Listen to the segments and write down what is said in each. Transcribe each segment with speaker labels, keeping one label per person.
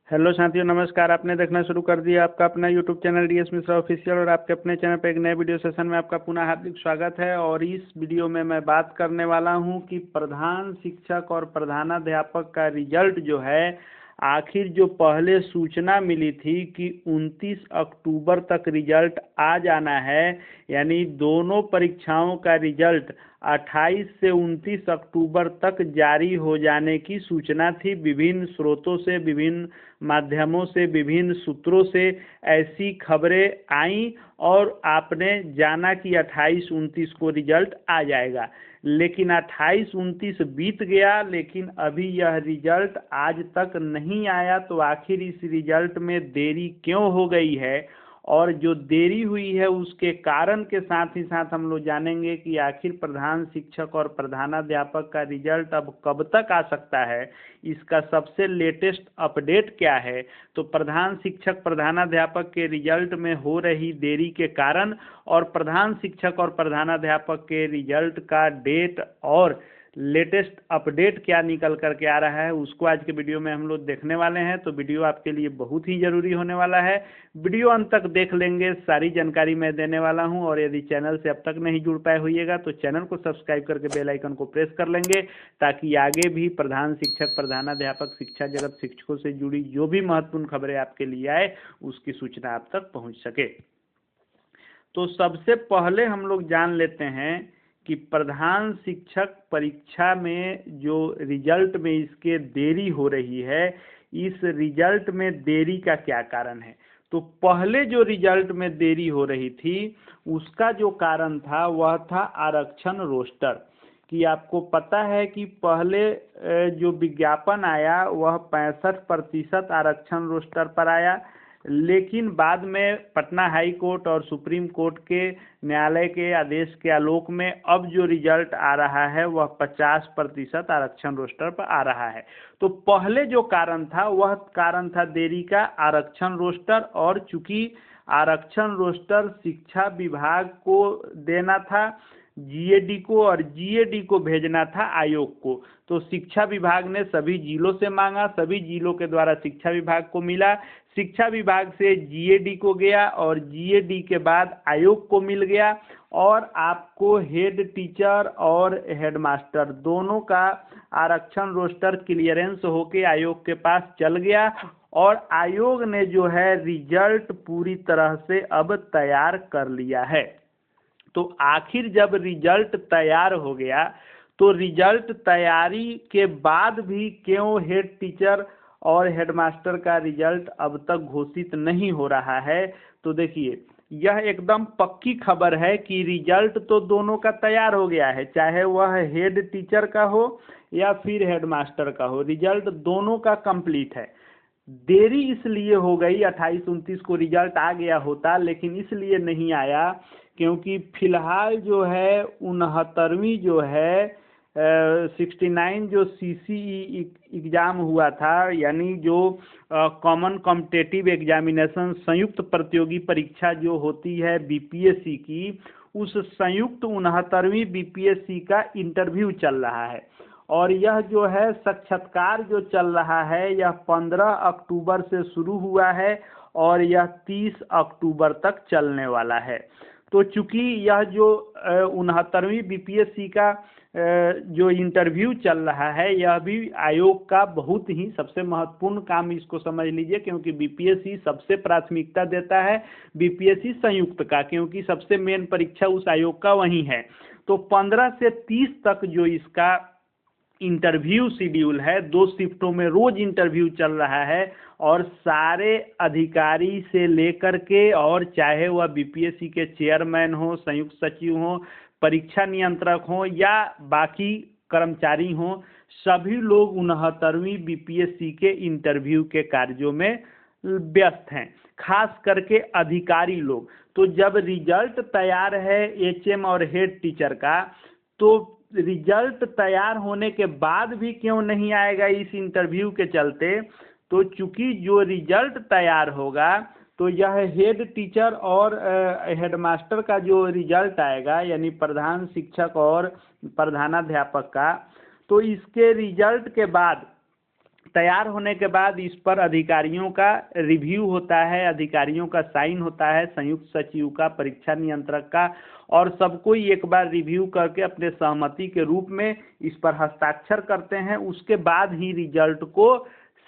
Speaker 1: Hello साथियों, नमस्कार। आपने देखना शुरू कर दिया आपका अपना YouTube channel DS Mishra official और आपके अपने चैनल पर एक नए वीडियो सेशन में आपका पुनः हार्दिक स्वागत है। और इस वीडियो में मैं बात करने वाला हूं कि प्रधान शिक्षक और प्रधानाध्यापक का रिजल्ट जो है, आखिर जो पहले सूचना मिली थी कि 29 अक्टूबर तक रिजल्ट आ जाना है, यानी दोनों परीक्षाओं का रिजल्ट 28 से 29 अक्टूबर तक जारी हो जाने की सूचना थी। विभिन्न स्रोतों से, विभिन्न माध्यमों से, विभिन्न सूत्रों से ऐसी खबरें आईं और आपने जाना कि 28-29 को रिजल्ट आ जाएगा। लेकिन 28-29 बीत गया, लेकिन अभी यह रिजल्ट आज तक नहीं आया। तो आखिर इस रिजल्ट में देरी क्यों हो गई है, और जो देरी हुई है उसके कारण के साथ ही साथ हम लोग जानेंगे कि आखिर प्रधान शिक्षक और प्रधानाध्यापक का रिजल्ट अब कब तक आ सकता है, इसका सबसे लेटेस्ट अपडेट क्या है। तो प्रधान शिक्षक प्रधानाध्यापक के रिजल्ट में हो रही देरी के कारण और प्रधान शिक्षक और प्रधानाध्यापक के रिजल्ट का डेट और लेटेस्ट अपडेट क्या निकल करके आ रहा है, उसको आज के वीडियो में हम लोग देखने वाले हैं। तो वीडियो आपके लिए बहुत ही ज़रूरी होने वाला है। वीडियो अंत तक देख लेंगे, सारी जानकारी मैं देने वाला हूं। और यदि चैनल से अब तक नहीं जुड़ पाए होइएगा तो चैनल को सब्सक्राइब करके बेल आइकन को प्रेस कर लेंगे, ताकि आगे भी प्रधान शिक्षक, प्रधानाध्यापक, शिक्षा जगत, शिक्षकों से जुड़ी जो भी महत्वपूर्ण खबरें आपके लिए आए, उसकी सूचना आप तक पहुँच सके। तो सबसे पहले हम लोग जान लेते हैं कि प्रधान शिक्षक परीक्षा में जो रिजल्ट में इसके देरी हो रही है, इस रिजल्ट में देरी का क्या कारण है। तो पहले जो रिजल्ट में देरी हो रही थी उसका जो कारण था वह था आरक्षण रोस्टर। कि आपको पता है कि पहले जो विज्ञापन आया वह 65% आरक्षण रोस्टर पर आया, लेकिन बाद में पटना हाई कोर्ट और सुप्रीम कोर्ट के न्यायालय के आदेश के आलोक में अब जो रिजल्ट आ रहा है वह 50% आरक्षण रोस्टर पर आ रहा है। तो पहले जो कारण था वह कारण था देरी का आरक्षण रोस्टर, और चूंकि आरक्षण रोस्टर शिक्षा विभाग को देना था, जीएडी को, और जीएडी को भेजना था आयोग को। तो शिक्षा विभाग ने सभी जिलों से मांगा, सभी जिलों के द्वारा शिक्षा विभाग को मिला, शिक्षा विभाग से जीएडी को गया और जीएडी के बाद आयोग को मिल गया। और आपको हेड टीचर और हेडमास्टर दोनों का आरक्षण रोस्टर क्लियरेंस होके आयोग के पास चल गया, और आयोग ने जो है रिजल्ट पूरी तरह से अब तैयार कर लिया है। तो आखिर जब रिजल्ट तैयार हो गया, तो रिजल्ट तैयारी के बाद भी क्यों हेड टीचर और हेडमास्टर का रिजल्ट अब तक घोषित नहीं हो रहा है। तो देखिए, यह एकदम पक्की खबर है कि रिजल्ट तो दोनों का तैयार हो गया है, चाहे वह हेड टीचर का हो या फिर हेडमास्टर का हो, रिजल्ट दोनों का कंप्लीट है। देरी इसलिए हो गई, 28-29 को रिजल्ट आ गया होता, लेकिन इसलिए नहीं आया क्योंकि फिलहाल जो है 69वीं जो है 69 जो सीसीई एग्ज़ाम हुआ था, यानी जो कॉमन कॉम्पिटिटिव एग्जामिनेशन, संयुक्त प्रतियोगी परीक्षा जो होती है बीपीएससी की, उस संयुक्त 69वीं बीपीएससी का इंटरव्यू चल रहा है। और यह जो है साक्षात्कार जो चल रहा है, यह 15 अक्टूबर से शुरू हुआ है और यह 30 अक्टूबर तक चलने वाला है। तो चूंकि यह जो 69वीं बीपीएससी का जो इंटरव्यू चल रहा है, यह भी आयोग का बहुत ही सबसे महत्वपूर्ण काम, इसको समझ लीजिए, क्योंकि बीपीएससी सबसे प्राथमिकता देता है बीपीएससी संयुक्त का, क्योंकि सबसे मेन परीक्षा उस आयोग का वही है। तो 15 से 30 तक जो इसका इंटरव्यू शेड्यूल है, 2 शिफ्टों में रोज इंटरव्यू चल रहा है, और सारे अधिकारी से लेकर के, और चाहे वह बीपीएससी के चेयरमैन हो, संयुक्त सचिव हो, परीक्षा नियंत्रक हो या बाकी कर्मचारी हो, सभी लोग 69वीं बीपीएससी के इंटरव्यू के कार्यों में व्यस्त हैं, खास करके अधिकारी लोग। तो जब रिजल्ट तैयार है एचएम और हेड टीचर का, तो रिजल्ट तैयार होने के बाद भी क्यों नहीं आएगा इस इंटरव्यू के चलते। तो चूंकि जो रिजल्ट तैयार होगा, तो यह हेड टीचर और हेडमास्टर का जो रिजल्ट आएगा, यानी प्रधान शिक्षक और प्रधानाध्यापक का, तो इसके रिजल्ट के बाद तैयार होने के बाद इस पर अधिकारियों का रिव्यू होता है, अधिकारियों का साइन होता है, संयुक्त सचिव का, परीक्षा नियंत्रक का, और सबको एक बार रिव्यू करके अपने सहमति के रूप में इस पर हस्ताक्षर करते हैं। उसके बाद ही रिजल्ट को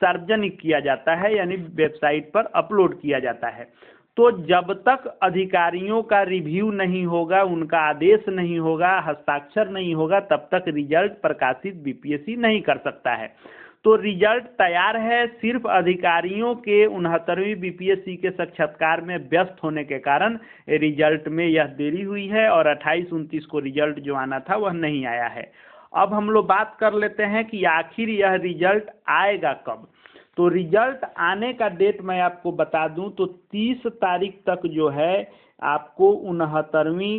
Speaker 1: सार्वजनिक किया जाता है, यानी वेबसाइट पर अपलोड किया जाता है। तो जब तक अधिकारियों का रिव्यू नहीं होगा, उनका आदेश नहीं होगा, हस्ताक्षर नहीं होगा, तब तक रिजल्ट प्रकाशित बीपीएससी नहीं कर सकता है। तो रिजल्ट तैयार है, सिर्फ अधिकारियों के 69वीं बीपीएससी के साक्षात्कार में व्यस्त होने के कारण रिजल्ट में यह देरी हुई है और 28-29 को रिजल्ट जो आना था वह नहीं आया है। अब हम लोग बात कर लेते हैं कि आखिर यह रिजल्ट आएगा कब। तो रिजल्ट आने का डेट मैं आपको बता दूं तो 30 तारीख तक जो है आपको 69वीं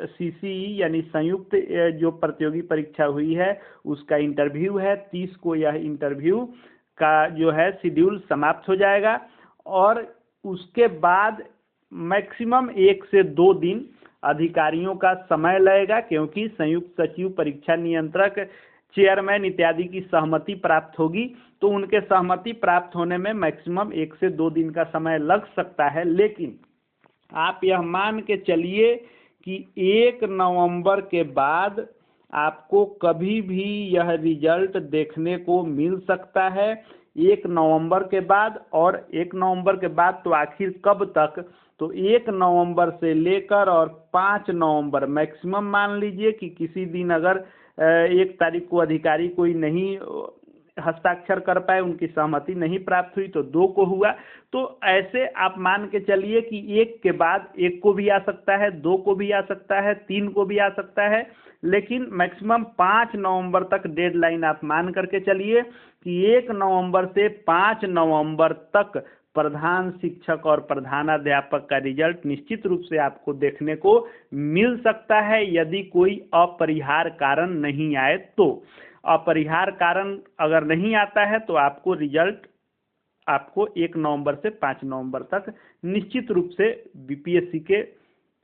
Speaker 1: सीसी यानी संयुक्त जो प्रतियोगी परीक्षा हुई है उसका इंटरव्यू है। 30 को यह इंटरव्यू का जो है शेड्यूल समाप्त हो जाएगा और उसके बाद मैक्सिमम 1 से 2 दिन अधिकारियों का समय लगेगा, क्योंकि संयुक्त सचिव, परीक्षा नियंत्रक, चेयरमैन इत्यादि की सहमति प्राप्त होगी। तो उनके सहमति प्राप्त होने में मैक्सिमम 1 से 2 दिन का समय लग सकता है। लेकिन आप यह मान के चलिए कि 1 नवंबर के बाद आपको कभी भी यह रिजल्ट देखने को मिल सकता है। 1 नवंबर के बाद, और 1 नवंबर के बाद तो आखिर कब तक, तो 1 नवंबर से लेकर और 5 नवंबर मैक्सिमम मान लीजिए कि किसी दिन अगर 1 तारीख को अधिकारी कोई नहीं हस्ताक्षर कर पाए, उनकी सहमति नहीं प्राप्त हुई, तो 2 को हुआ। तो ऐसे आप मान के चलिए कि 1 के बाद 1 को भी आ सकता है, 2 को भी आ सकता है, 3 को भी आ सकता है, लेकिन मैक्सिमम 5 नवंबर तक डेडलाइन आप मान करके चलिए कि 1 नवंबर से 5 नवंबर तक प्रधान शिक्षक और प्रधानाध्यापक का रिजल्ट निश्चित रूप से आपको देखने को मिल सकता है, यदि कोई अपरिहार्य कारण नहीं आए तो। अपरिहार्य कारण अगर नहीं आता है तो आपको रिजल्ट आपको 1 नवंबर से 5 नवंबर तक निश्चित रूप से बीपीएससी के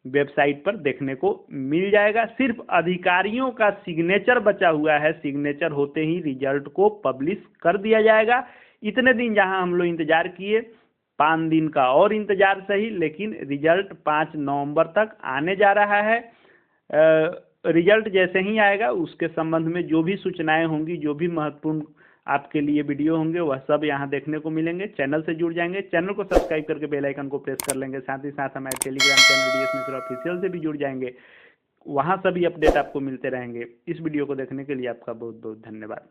Speaker 1: वेबसाइट पर देखने को मिल जाएगा। सिर्फ अधिकारियों का सिग्नेचर बचा हुआ है, सिग्नेचर होते ही रिजल्ट को पब्लिश कर दिया जाएगा। इतने दिन जहां हम लोग इंतजार किए, 5 दिन का और इंतजार सही, लेकिन रिजल्ट 5 नवंबर तक आने जा रहा है। रिजल्ट जैसे ही आएगा उसके संबंध में जो भी सूचनाएं होंगी, जो भी महत्वपूर्ण आपके लिए वीडियो होंगे, वह सब यहाँ देखने को मिलेंगे। चैनल से जुड़ जाएंगे, चैनल को सब्सक्राइब करके बेल आइकन को प्रेस कर लेंगे। साथ ही साथ हमारे Telegram channel DS Mishra official से भी जुड़ जाएंगे, वहाँ सभी अपडेट आपको मिलते रहेंगे। इस वीडियो को देखने के लिए आपका बहुत बहुत धन्यवाद।